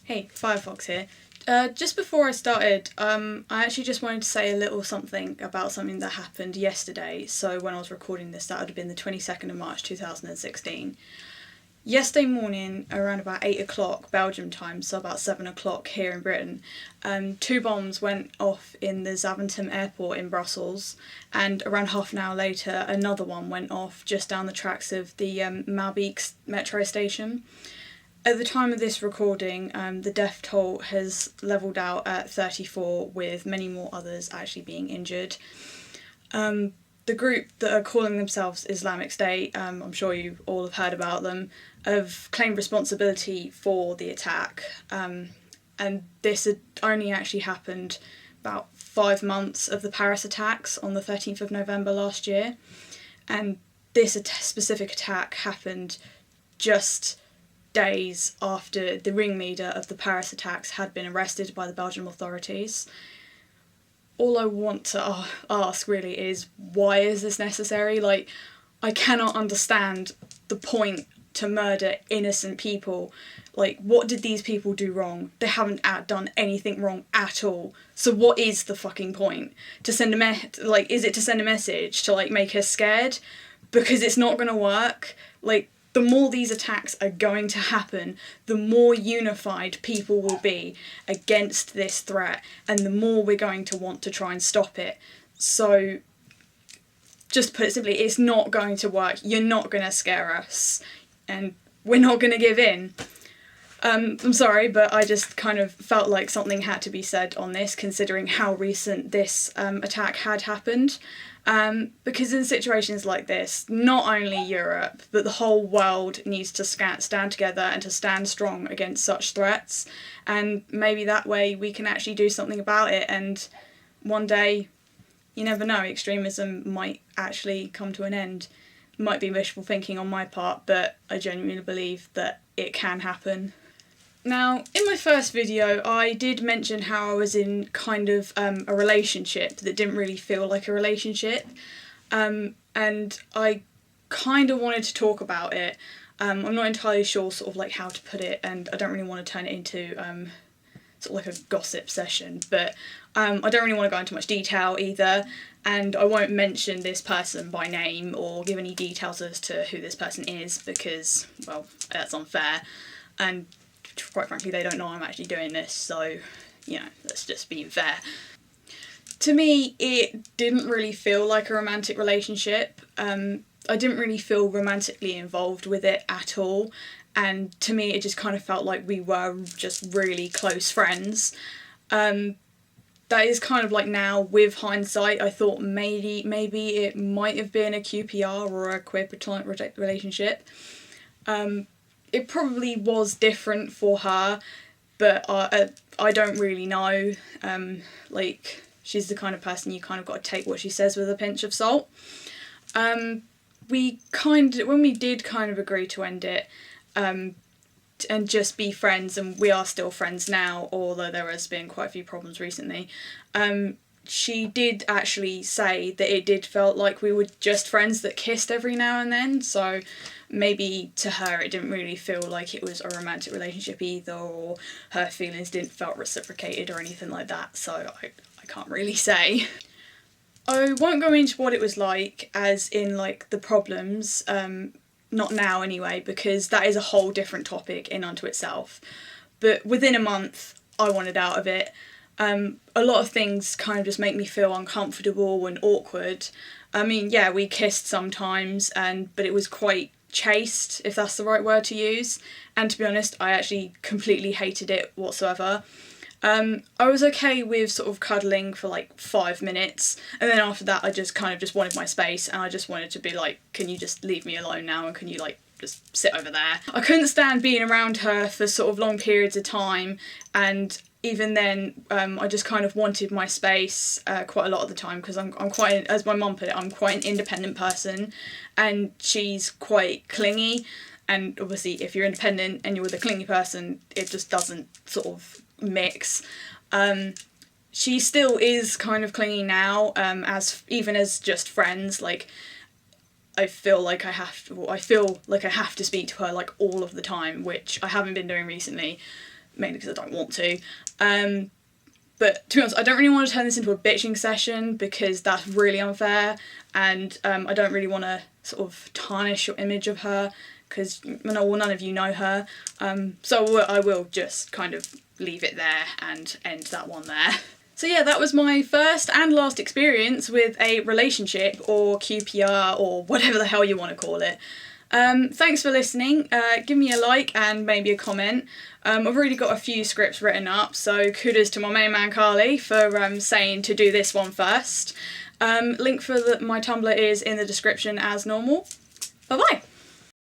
Hey, Firefox here. Just before I started, I actually just wanted to say a little something about something that happened yesterday. So when I was recording this, that would have been the 22nd of March 2016. Yesterday morning, around about 8 o'clock Belgium time, so about 7 o'clock here in Britain, two bombs went off in the Zaventem airport in Brussels, and around half an hour later another one went off just down the tracks of the Malbeek metro station. At the time of this recording, the death toll has levelled out at 34, with many more others actually being injured. The group that are calling themselves Islamic State, I'm sure you all have heard about them, have claimed responsibility for the attack. And this had only actually happened about 5 months of the Paris attacks on the 13th of November last year. And this specific attack happened just days after the ringleader of the Paris attacks had been arrested by the Belgian authorities. All I want to ask really is, why is this necessary? I cannot understand the point to murder innocent people. What did these people do wrong? They haven't done anything wrong at all. So what is the fucking point? To send is it to send a message to make us scared? Because it's not going to work. The more these attacks are going to happen, the more unified people will be against this threat, and the more we're going to want to try and stop it. So, just to put it simply, it's not going to work. You're not going to scare us, and we're not going to give in. I'm sorry, but I just kind of felt like something had to be said on this, considering how recent this attack had happened. Because in situations like this, not only Europe, but the whole world needs to stand together and to stand strong against such threats. And maybe that way we can actually do something about it. And one day, you never know, extremism might actually come to an end. It might be wishful thinking on my part, but I genuinely believe that it can happen. Now, in my first video, I did mention how I was in kind of a relationship that didn't really feel like a relationship, and I kind of wanted to talk about it. I'm not entirely sure how to put it, and I don't really want to turn it into a gossip session, but I don't really want to go into much detail either, and I won't mention this person by name or give any details as to who this person is, because, well, that's unfair, and quite frankly, they don't know I'm actually doing this, so, let's just be fair. To me, it didn't really feel like a romantic relationship. I didn't really feel romantically involved with it at all, and to me it just kind of felt like we were just really close friends. That is kind of now, with hindsight, I thought maybe it might have been a QPR or a queer platonic relationship. It probably was different for her, but I don't really know. She's the kind of person you kind of got to take what she says with a pinch of salt. When we did kind of agree to end it, and just be friends, and we are still friends now, although there has been quite a few problems recently, she did actually say that it did felt like we were just friends that kissed every now and then, so maybe to her it didn't really feel like it was a romantic relationship either, or her feelings didn't felt reciprocated or anything like that, so I can't really say. I won't go into what it was like, as in the problems, not now anyway, because that is a whole different topic in unto itself, but within a month I wanted out of it. A lot of things kind of just make me feel uncomfortable and awkward. I mean, yeah, we kissed sometimes, but it was quite chaste, if that's the right word to use, and to be honest, I actually completely hated it whatsoever. I was okay with cuddling for 5 minutes, and then after that I just wanted my space, and I just wanted to be can you just leave me alone now, and can you just sit over there? I couldn't stand being around her for long periods of time, and even then, I just kind of wanted my space quite a lot of the time, because I'm quite, as my mum put it, I'm quite an independent person, and she's quite clingy, and obviously if you're independent and you're with a clingy person, it just doesn't mix. She still is kind of clingy now, even as just friends. I feel like I have to speak to her all of the time, which I haven't been doing recently. mainly because I don't want to. But to be honest, I don't really want to turn this into a bitching session because that's really unfair, and I don't really want to sort of tarnish your image of her because none of you know her. So I will just kind of leave it there and end that one there. So yeah, that was my first and last experience with a relationship or QPR or whatever the hell you want to call it. Thanks for listening. Give me a like and maybe a comment. I've already got a few scripts written up, so kudos to my main man Carly for saying to do this one first. Link for my Tumblr is in the description as normal. Bye bye!